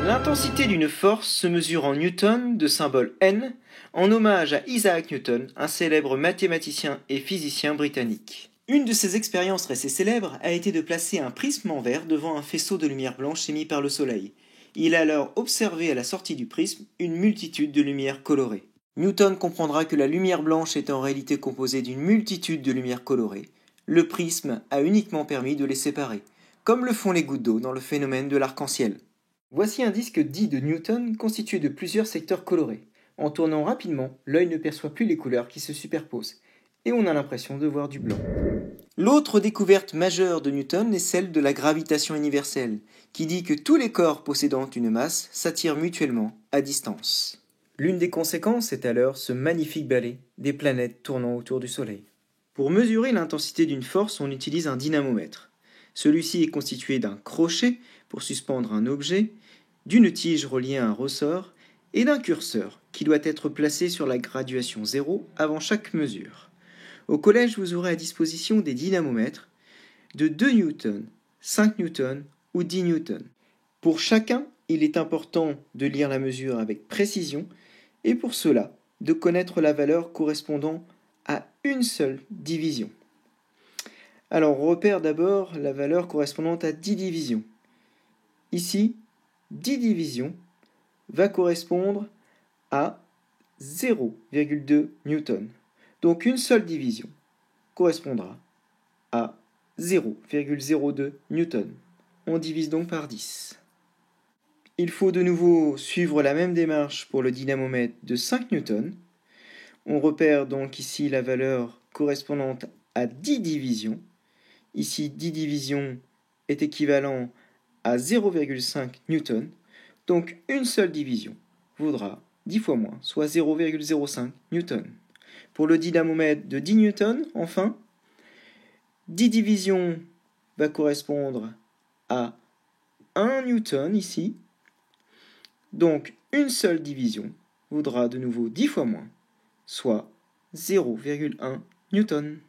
L'intensité d'une force se mesure en newtons de symbole N, en hommage à Isaac Newton, un célèbre mathématicien et physicien britannique. Une de ses expériences restées célèbres a été de placer un prisme en verre devant un faisceau de lumière blanche émis par le soleil. Il a alors observé à la sortie du prisme une multitude de lumières colorées. Newton comprendra que la lumière blanche est en réalité composée d'une multitude de lumières colorées. Le prisme a uniquement permis de les séparer, comme le font les gouttes d'eau dans le phénomène de l'arc-en-ciel. Voici un disque dit de Newton constitué de plusieurs secteurs colorés. En tournant rapidement, l'œil ne perçoit plus les couleurs qui se superposent, et on a l'impression de voir du blanc. L'autre découverte majeure de Newton est celle de la gravitation universelle, qui dit que tous les corps possédant une masse s'attirent mutuellement à distance. L'une des conséquences est alors ce magnifique ballet des planètes tournant autour du Soleil. Pour mesurer l'intensité d'une force, on utilise un dynamomètre. Celui-ci est constitué d'un crochet pour suspendre un objet, d'une tige reliée à un ressort et d'un curseur qui doit être placé sur la graduation 0 avant chaque mesure. Au collège, vous aurez à disposition des dynamomètres de 2 newtons, 5 newtons ou 10 newtons. Pour chacun, il est important de lire la mesure avec précision et pour cela, de connaître la valeur correspondant à une seule division. Alors, on repère d'abord la valeur correspondant à 10 divisions. Ici, 10 divisions va correspondre à 0,2 newton. Donc une seule division correspondra à 0,02 newton. On divise donc par 10. Il faut de nouveau suivre la même démarche pour le dynamomètre de 5 newtons. On repère donc ici la valeur correspondante à 10 divisions. Ici, 10 divisions est équivalent à 0,5 newton. Donc une seule division vaudra 10 fois moins, soit 0,05 newton. Pour le dynamomètre de 10 newtons, enfin, 10 divisions va correspondre à 1 newton ici. Donc une seule division vaudra de nouveau 10 fois moins, soit 0,1 newton.